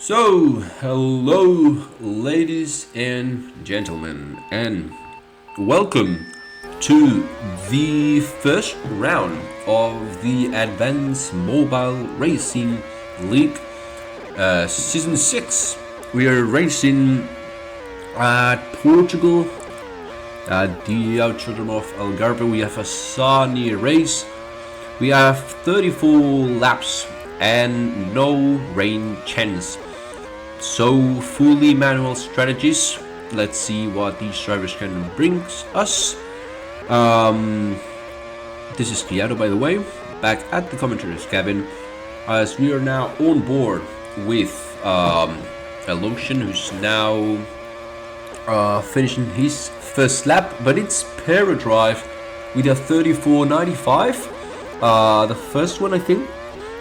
So, hello, ladies and gentlemen, and welcome to the first round of the Advanced Mobile Racing League Season 6. We are racing at Portugal, at the Autódromo of Algarve. We have a sunny race. We have 34 laps and no rain chance. So fully manual strategies. Let's see what these drivers can bring us. This is KiATO, by the way, back at the commentator's cabin, as we are now on board with Eloxian, who's now finishing his first lap, but it's Paradrive with a 34.95. The first one, I think.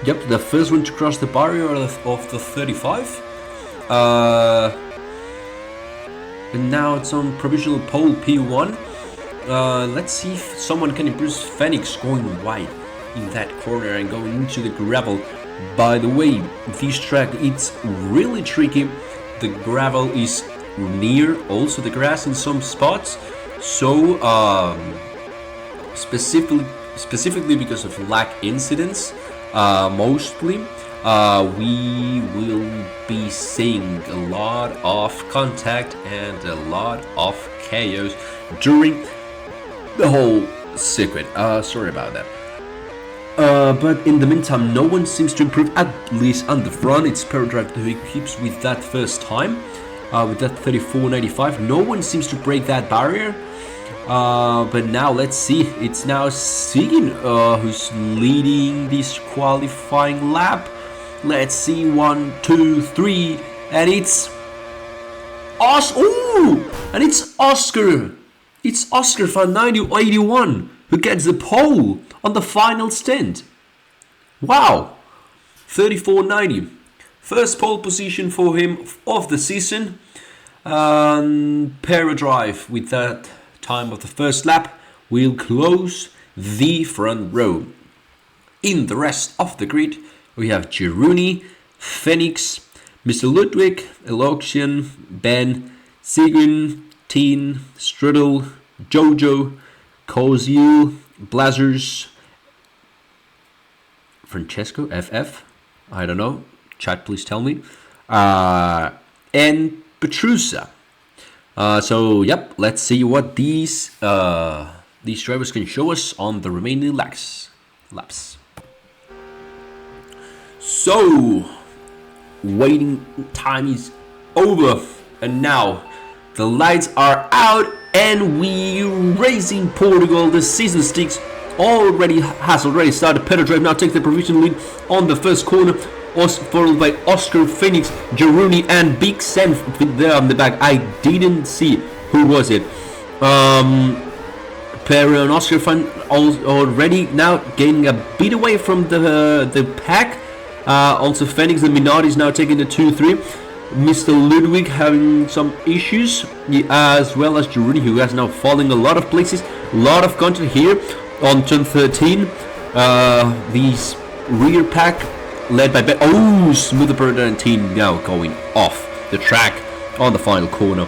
Yep, the first one to cross the barrier of the 35. And now it's on provisional pole P1. Let's see if someone can improve Phoenix going wide in that corner and going into the gravel. By the way, this track, it's really tricky. The gravel is near also the grass in some spots. So specifically because of lag incidents, mostly we will be seeing a lot of contact and a lot of chaos during the whole circuit. Sorry about that. But in the meantime, no one seems to improve, at least on the front. It's Paradrive who keeps with that first time, with that 34.95. No one seems to break that barrier. But now let's see. It's now Sigyn who's leading this qualifying lap. Let's see, 1, 2, 3, and it's and it's Oscar. It's Oscar van 9081 who gets the pole on the final stint. Wow, 34.90. First pole position for him of the season. Paradrive with that time of the first lap will close the front row. In the rest of the grid, we have Giruni, Phoenix, Mr. Ludwig, Eloxian, Ben, Sigyn, Teen, Strudel, Jojo, Kozil, Blazers, Francesco, FF, I don't know, chat please tell me, and Petrusa. So yep, let's see what these drivers can show us on the remaining laps. So waiting time is over, and now the lights are out, and we racing Portugal. The season sticks has already started. Paradrive now takes the provisional lead on the first corner, followed by Oscar, Phoenix, Giruni, and Big Sen there on the back. I didn't see who was it. Perry and Oscar already now gaining a bit away from the pack. Also Phoenix and Minardi is now taking the 2-3. Mr. Ludwig having some issues, as well as Giruni, who has now fallen a lot of places. A lot of content here on turn 13. These rear pack led by Smoother Bird and Teen now going off the track on the final corner.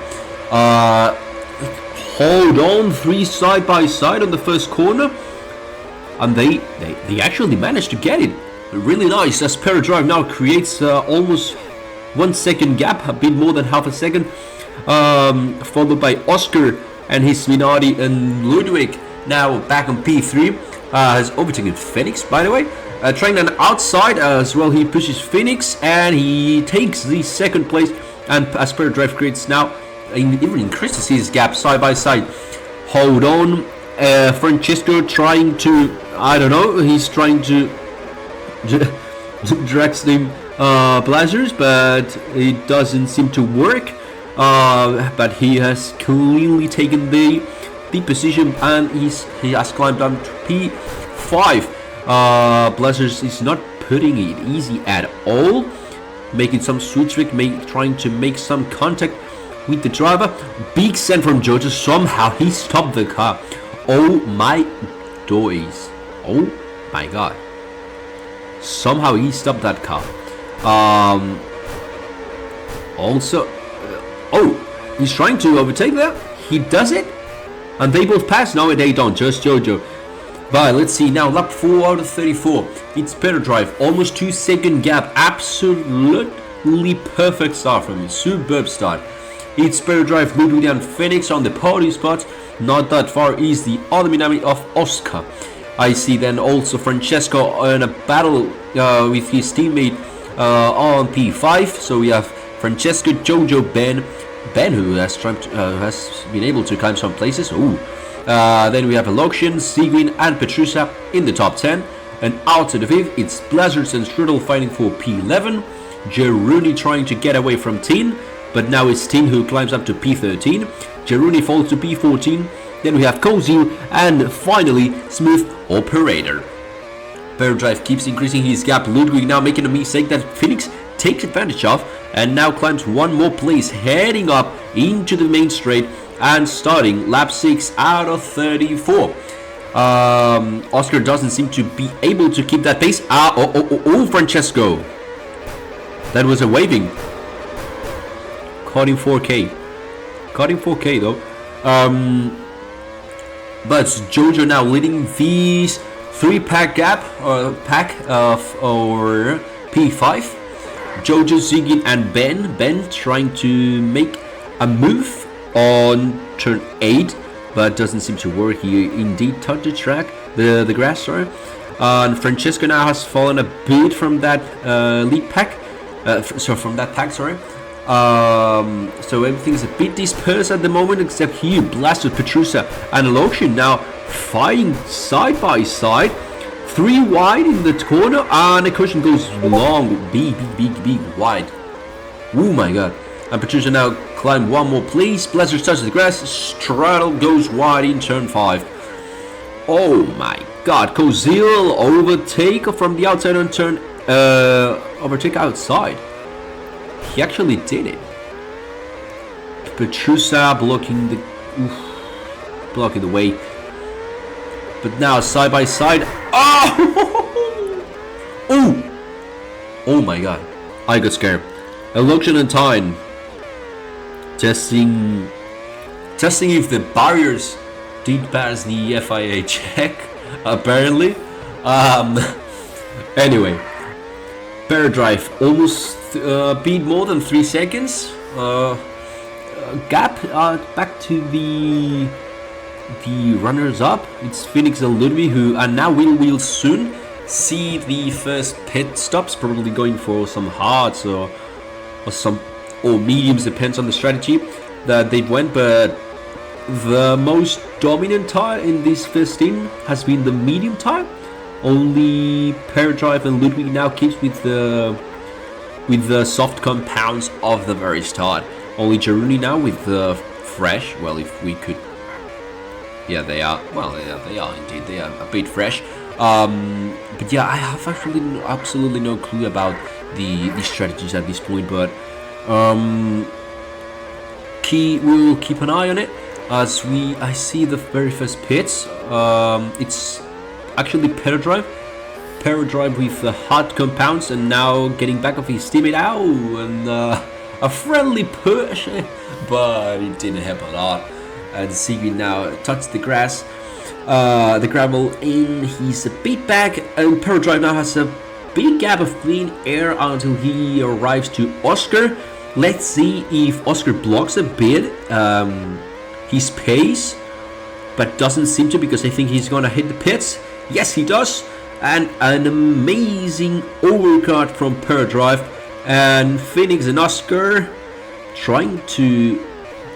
Hold on, 3 side by side on the first corner, and they actually managed to get it. Really nice, as Paradrive now creates almost 1 second gap, a bit more than half a second, followed by Oscar and his Minardi, and Ludwig now back on P3, has overtaken Phoenix, by the way. Trying an outside as well, he pushes Phoenix and he takes the second place, and as Paradrive creates now even increases his gap side by side. Hold on, Francesco trying to, I don't know, he's trying to drag them Blazers, but it doesn't seem to work. But he has clearly taken the position, and he has climbed down to P5. Blazers is not putting it easy at all, making some switch trick, trying to make some contact with the driver. Big send from Jojo, somehow he stopped the car. Oh my days, oh my god, somehow he stopped that car. Also, oh, he's trying to overtake there. He does it, and they both pass. No, they don't. Just Jojo. But let's see now. Lap 4 out of 34. It's Peter Drive. Almost 2-second gap. Absolutely perfect start from him. Superb start. It's Peter Drive, Ludwig and Phoenix on the podium spot. Not that far is the other Minami of Oscar. I see then also Francesco in a battle with his teammate on P5. So we have Francesco, Jojo, Ben who has been able to climb some places. Ooh. Then we have Loxian, Sigwin and Petrusa in the top 10. And out to the 5th, it's Blazers and Strudel fighting for P11. Jeruni trying to get away from Tin, but now it's Tin who climbs up to P13. Jeruni falls to P14. Then we have Kozil and finally Smooth Operator. Paradrive keeps increasing his gap. Ludwig now making a mistake that Phoenix takes advantage of and now climbs one more place, heading up into the main straight and starting lap 6 out of 34. Oscar doesn't seem to be able to keep that pace. Francesco. That was a waving. Caught in 4K. Caught in 4K though. But Jojo now leading these 3-pack gap or pack of or P5. Jojo, Ziggy and Ben trying to make a move on turn 8, but doesn't seem to work. He indeed touched the track, the grass, sorry. And Francesco now has fallen a bit from that lead pack. From that pack, sorry. So everything's a bit dispersed at the moment, except here blasted Petrusa and Loxian now fighting side by side. 3 wide in the corner, and the cushion goes long, big wide. Oh my god. And Petrusa now climb one more place. Blazers touches the grass. Straddle goes wide in turn 5. Oh my god. Kozil overtake from the outside on turn overtake outside. He actually did it. Petrusa blocking the way. But now side by side. Oh my god. I got scared. Loxian and Tyne testing if the barriers did pass the FIA check, apparently. Anyway, Paradrive almost beat more than 3 seconds. Gap back to the runners up. It's Phoenix and Ludwig who, and now will soon see the first pit stops, probably going for some hards or mediums, depends on the strategy that they went. But the most dominant tire in this first team has been the medium tire. Only Paradrive and Ludwig now keeps with the soft compounds of the very start. Only Jeruni now with the fresh. Well, if we could, yeah, they are. Well, yeah, they are indeed. They are a bit fresh. But yeah, I have actually absolutely no clue about the strategies at this point. But we'll keep an eye on it as I see the very first pits. It's actually Paradrive with the hot compounds, and now getting back of his teammate. And a friendly push, but it didn't help a lot. And Siggy now touched the grass, the gravel in his beat back, and Paradrive now has a big gap of clean air until he arrives to Oscar. Let's see if Oscar blocks a bit his pace, but doesn't seem to, because I think he's gonna hit the pits. Yes, he does, and an amazing overcut from Paradrive, and Phoenix and Oscar trying to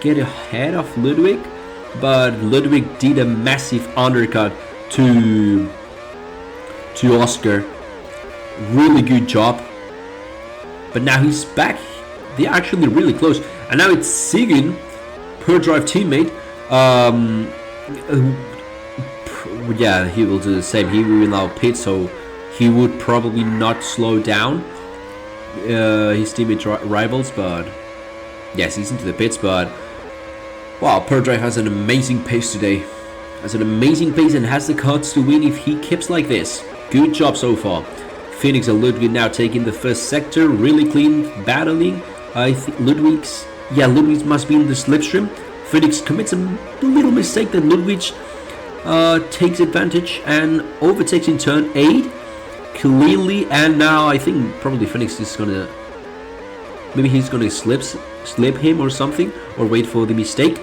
get ahead of Ludwig, but Ludwig did a massive undercut to Oscar. Really good job. But now he's back. They're actually really close, and now it's Sigyn, Paradrive teammate. Yeah, he will do the same. He will now pit, so he would probably not slow down his teammate rivals. But yes, he's into the pits. But wow, Paradrive has an amazing pace today. Has an amazing pace and has the cards to win if he keeps like this. Good job so far. Phoenix and Ludwig now taking the first sector, really clean, battling I think Ludwig must be in the slipstream. Phoenix commits a little mistake that Ludwig takes advantage and overtakes in turn 8 clearly, and now I think probably Phoenix is gonna, maybe he's gonna slip him or something, or wait for the mistake.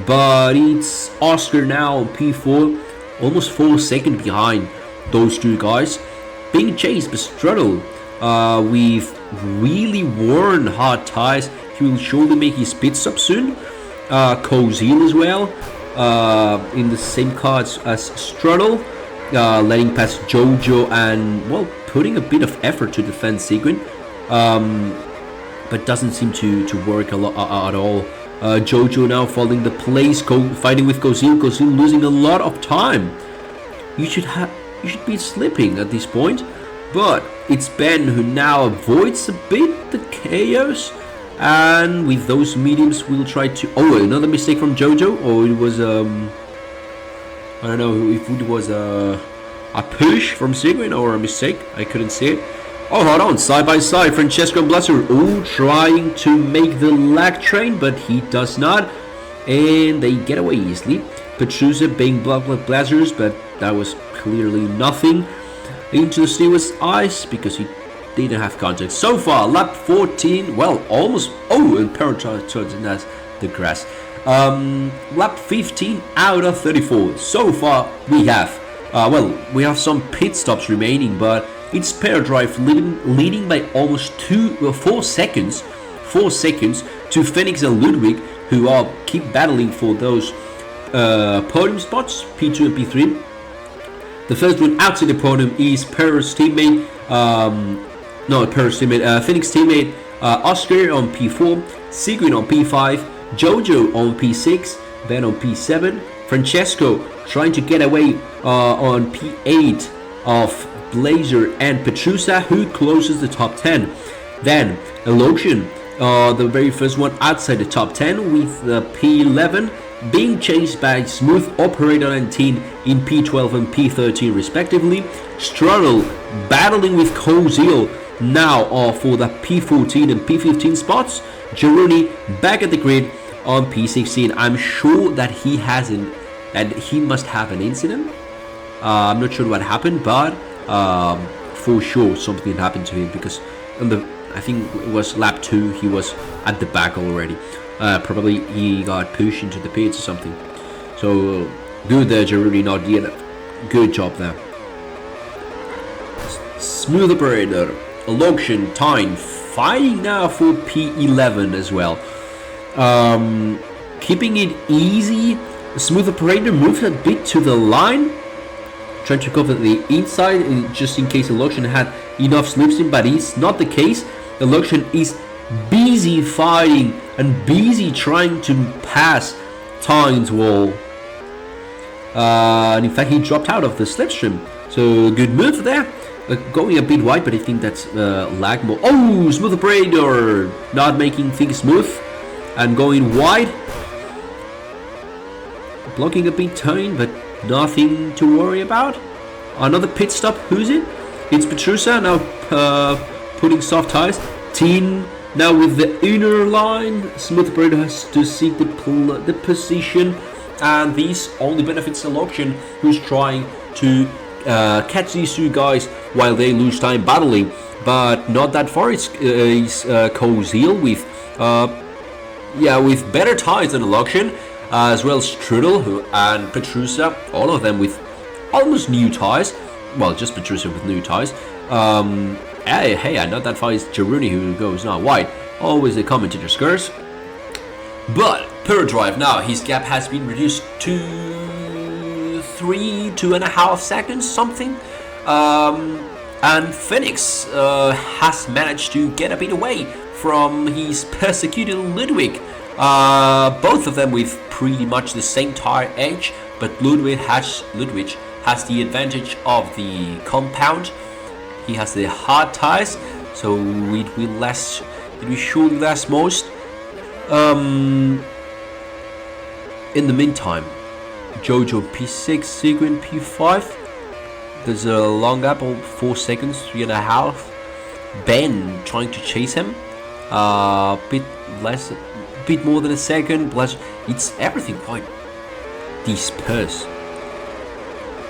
But it's Oscar now on P4, almost 4 seconds behind those two guys, being chased by Strudel with really worn hard tires. He will surely make his pit stop soon. Kozil as well, in the same car as Strudel, letting past Jojo and, well, putting a bit of effort to defend Sigrid, but doesn't seem to work a lot at all. Jojo now following the place, fighting with Kozil. Kozil losing a lot of time. You should be slipping at this point, but it's Ben who now avoids a bit the chaos. And with those mediums, we'll try to. Oh, another mistake from Jojo, or it was I don't know if it was a push from Sigrid or a mistake. I couldn't see it. Oh, hold on, side by side, Francesco and Blazer all trying to make the lag train, but he does not, and they get away easily. Petrusa being blocked with Blazers, but that was clearly nothing into the steward's eyes because he didn't have contact. So far, lap 14, well, almost, oh, and Paratronic has the grass. Lap 15 out of 34. So far, we have, we have some pit stops remaining, but it's Paradrive leading by almost 4 seconds. 4 seconds to Phoenix and Ludwig, who are keep battling for those podium spots, P2 and P3. The first one outside the podium is Pera's teammate, Phoenix teammate Oscar on P4, Sigrid on P5, Jojo on P6, Ben on P7, Francesco trying to get away on P8 of Blazer and Petrusa, who closes the top 10. Then Elogian, the very first one outside the top 10 with P11, being chased by Smooth Operator 19 in P12 and P13 respectively. Struggle battling with Kozil now for the P14 and P15 spots. Geruni back at the grid on P16. I'm sure that he must have an incident. I'm not sure what happened, but for sure something happened to him, because I think it was lap 2 he was at the back already. Probably he got pushed into the pits or something. So good there, Geruni, not yet. Good job there. Smooth Operator, Logshin, Tyne fighting now for P11 as well. Keeping it easy. Smooth Operator moves a bit to the line, trying to cover the inside just in case Logshin had enough slipstream, but it's not the case. Logshin is busy fighting and busy trying to pass Tyne's wall. And in fact, he dropped out of the slipstream. So good move there. Going a bit wide, but I think that's lag more. Oh, Smooth Operator not making things smooth and going wide. Blocking a bit Tyne, but nothing to worry about. Another pit stop. Who's it? It's Petrusa now putting soft tires. Teen now with the inner line. Smooth Operator has to seek the position, and this only benefits the Logshin, who's trying to catch these two guys while they lose time battling, but not that far. It's Kozil with better tires than the Logshin, as well as Strudel and Petrusa, all of them with almost new tires. Well, just Petrusa with new tires. Hey, not that far is Geruni, who goes now wide. Always a commentator skirts. But Paradrive now, his gap has been reduced to 2.5 seconds, something. And Phoenix has managed to get a bit away from his persecuted Ludwig. Both of them with pretty much the same tire age, but Ludwig has the advantage of the compound. He has the hard tires, so it will surely last most. In the meantime, Jojo P6, Sigrid P5. There's a long gap of 4 seconds, 3.5. Ben trying to chase him. bit less, bit more than a second. Plus, it's everything quite dispersed.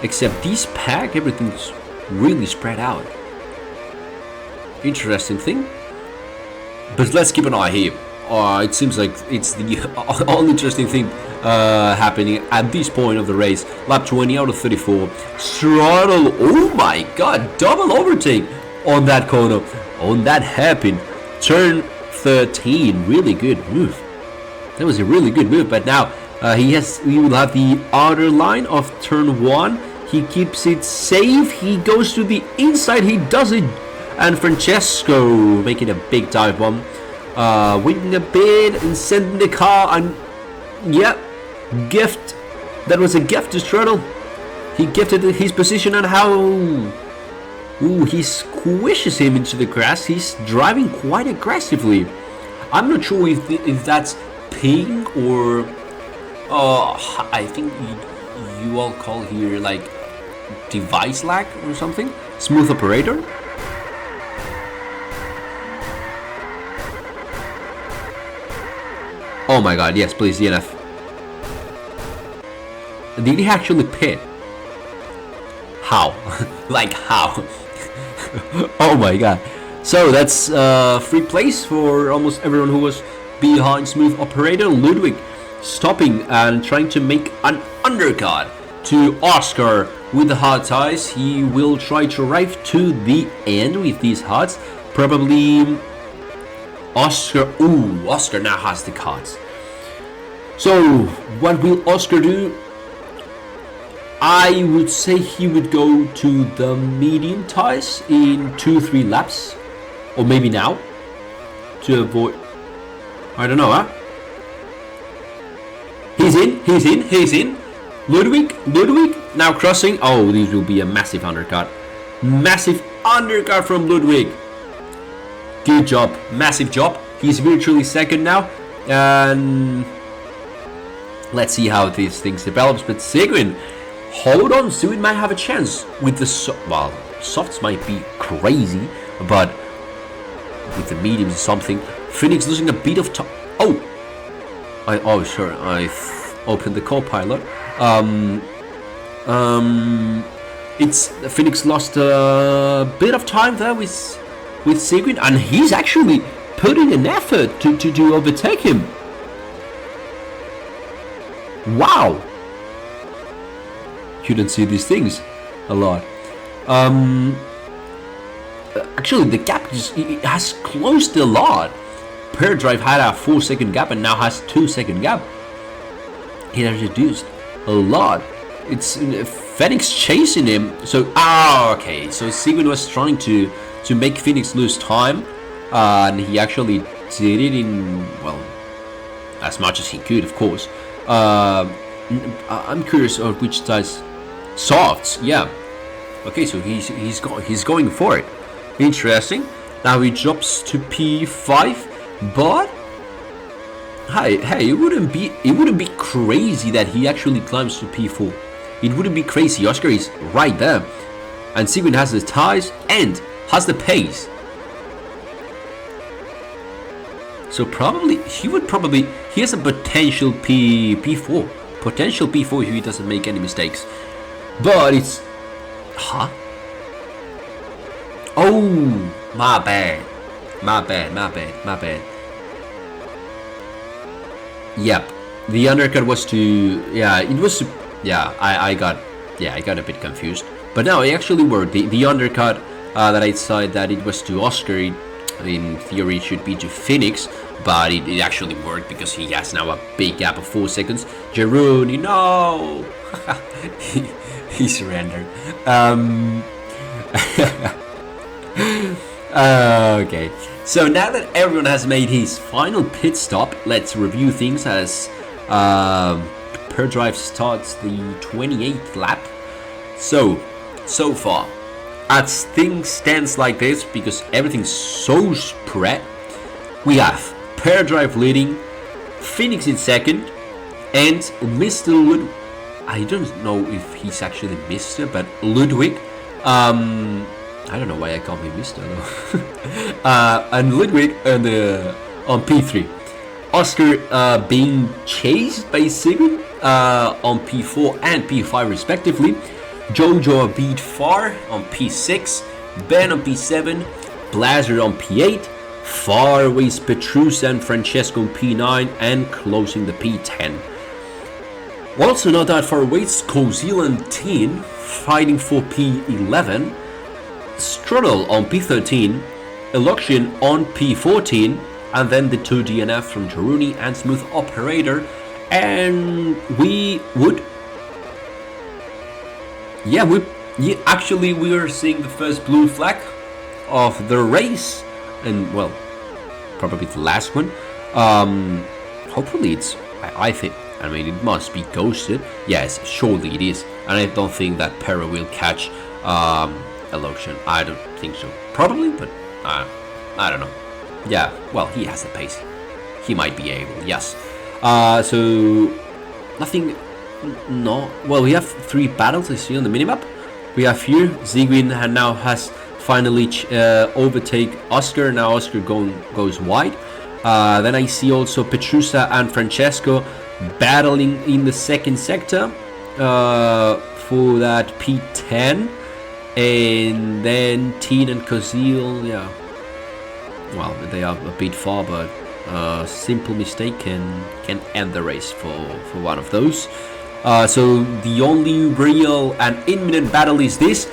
Except this pack, everything's really spread out. Interesting thing. But let's keep an eye here. It seems like it's the all interesting thing happening at this point of the race. Lap 20 out of 34. Throttle. Oh my god. Double overtake on that corner. On that hairpin. Turn 13. Really good move. That was a really good move. But now he will have the outer line of turn 1. He keeps it safe. He goes to the inside. He does it. And Francesco making a big dive bomb. Winning a bit and sending the car. And yeah, gift. That was a gift to Throttle. He gifted his position and how. Ooh, he squishes him into the grass. He's driving quite aggressively. I'm not sure if that's ping or. I think you all call here like device lag or something. Smooth operator. Oh my god, yes, please, DNF. Did he actually pit? How? Like how? Oh my god. So that's free place for almost everyone who was behind Smooth Operator. Ludwig stopping and trying to make an undercut to Oscar with the hard tires. He will try to arrive to the end with these hards. Probably Oscar. Ooh, Oscar now has the cards. So what will Oscar do? I would say he would go to the medium tires in 2-3 laps, or maybe now, to avoid. I don't know, huh? He's in. Ludwig now crossing. Oh, this will be a massive undercut. Massive undercut from Ludwig. Good job, massive job. He's virtually second now, and let's see how these things develops. But Seguin, hold on, Seguin might have a chance with the softs might be crazy, but with the mediums or something. Phoenix losing a bit of time. I opened the co-pilot. It's Phoenix lost a bit of time there with Seguin, and he's actually putting an effort to overtake him. Wow. You don't see these things a lot. Actually, the gap has closed a lot. Per Drive had a 4-second gap and now has 2-second gap. It has reduced a lot. It's Phoenix chasing him. So okay. So Seguin was trying to make Phoenix lose time, and he actually did it in, well, as much as he could, of course. I'm curious of which size. Softs, yeah. Okay, so he's going for it. Interesting. Now he drops to P5, but hey, it wouldn't be crazy that he actually climbs to P4. It wouldn't be crazy. Oscar is right there, and Seguin has the tires and has the pace. So he has a potential P4. Potential P4 if he doesn't make any mistakes. But it's... Huh? Oh, my bad. Yep. The undercut was to... Yeah, it was... Yeah, I got a bit confused. But no, it actually worked. The undercut that I said that it was to Oscar, in theory it should be to Phoenix, but it actually worked because he has now a big gap of 4 seconds. Jeruni, no! he surrendered. Okay, so now that everyone has made his final pit stop, let's review things as Per Drive starts the 28th lap. So far, as things stands like this, because everything's so spread, we have Per Drive leading, Phoenix in second, and Mr. Ludwig. I don't know if he's actually Mr., but Ludwig I don't know why I call him Mister though. And Ludwig on P3. Oscar being chased by Sigurd on P4 and P5 respectively. Jojo beat Far on P6. Ben on P7. Blazer on P8. Far aways Petrus and Francesco on P9 and closing the P10. Also not that far away, it's Kozil and Teen fighting for P11. Strudel on P13. Eloxian on P14. And then the 2 DNF from Jaruni and Smooth Operator. And we would... actually we are seeing the first blue flag of the race. And, well, probably the last one. Hopefully it's... I think... I mean, it must be ghosted. Yes, surely it is. And I don't think that Pero will catch Eloxian. I don't think so. Probably, but I don't know. Yeah, well, he has the pace. He might be able, yes. So, nothing... No. Well, we have 3 battles, I see, on the minimap. We have here, Zigwin now has finally overtake Oscar. Now Oscar goes wide. Then I see also Petrusa and Francesco battling in the second sector for that P10. And then Teen and Kozil, yeah. Well, they are a bit far, but simple mistake can end the race for one of those. So the only real and imminent battle is this.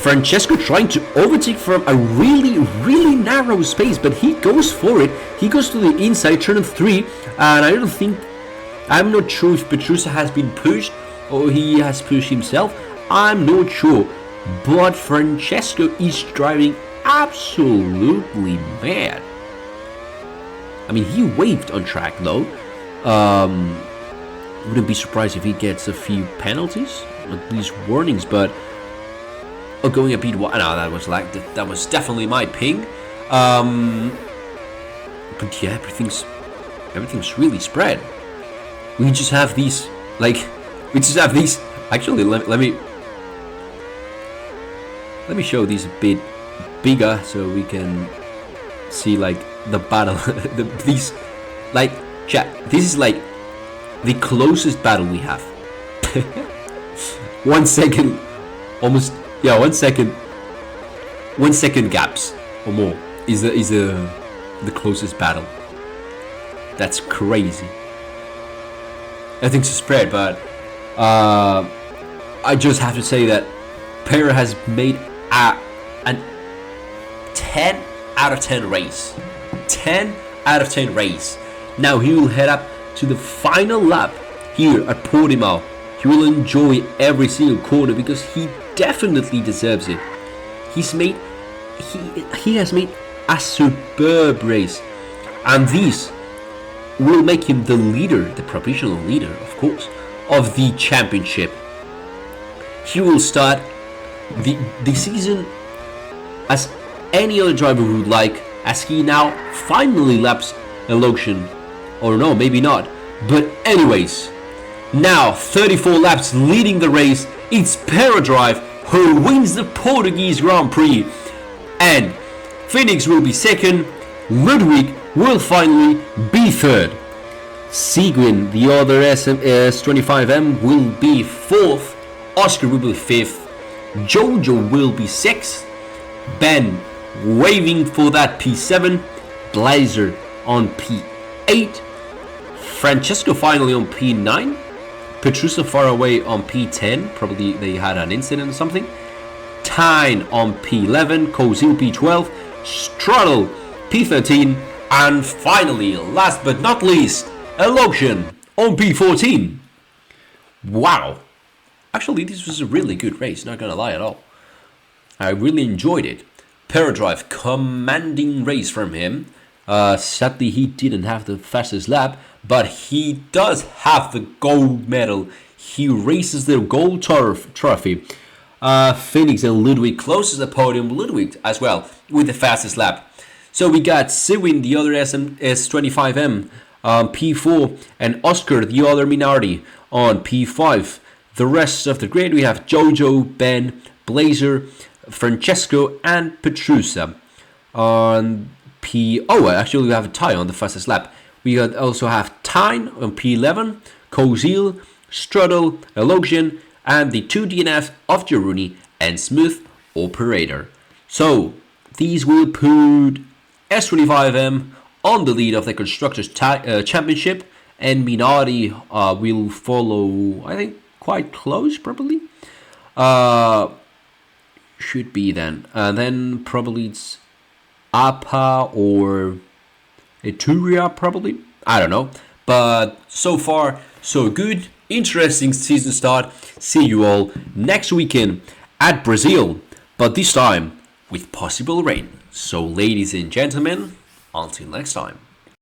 Francesco trying to overtake from a really narrow space, but he goes for it. He goes to the inside, turn 3, and I'm not sure if Petrusa has been pushed or he has pushed himself. I'm not sure, but Francesco is driving absolutely mad. I mean, he waved on track though. Wouldn't be surprised if he gets a few penalties, at least warnings, but going a bit wide. No, that was definitely my ping. But yeah, everything's really spread. We just have these, actually let me show these a bit bigger so we can see like the battle. Chat, this is like the closest battle we have. 1 second, almost, yeah, 1 second. 1 second gaps or more is the closest battle. That's crazy. Everything's spread, but I just have to say that Pero has made an 10 out of 10 race. 10 out of 10 race. Now he will head up to the final lap here at Portimao. He will enjoy every single corner because he definitely deserves it. He has made a superb race, and this will make him the leader, the provisional leader, of course, of the championship. He will start the season as any other driver would like, as he now finally laps Eloxian. Or no, maybe not. But anyways, now 34 laps leading the race, it's Paradrive who wins the Portuguese Grand Prix. And Phoenix will be second, Ludwig will finally be third. Seguin, the other S25M, will be fourth, Oscar will be fifth, Jojo will be sixth, Ben waving for that P7, Blazer on P8, Francesco finally on P9, Petrusa far away on P10, probably they had an incident or something, Tyne on P11, Kozil P12, Strudel P13, and finally, last but not least, Eloxian on P14. Wow. Actually, this was a really good race, not gonna lie at all. I really enjoyed it. Paradrive, commanding race from him. Sadly, he didn't have the fastest lap, but he does have the gold medal. He races the gold trophy. Phoenix and Ludwig closes the podium. Ludwig as well with the fastest lap. So we got Siwin, the other S25M, P4, and Oscar, the other Minardi, on P5. The rest of the grid, we have Jojo, Ben, Blazer, Francesco and Petrusa on P. Oh, actually, we have a tie on the fastest lap. We also have Tyne on P11, Kozil, Strudel, Elogian, and the 2 DNFs of Jaruni and Smooth Operator. So, these will put S25M on the lead of the Constructors' Championship, and Minardi will follow, I think, quite close, probably. Should be then. Then probably it's APA or Etruria, probably. I don't know. But so far, so good. Interesting season start. See you all next weekend at Brazil, but this time with possible rain. So, ladies and gentlemen, until next time.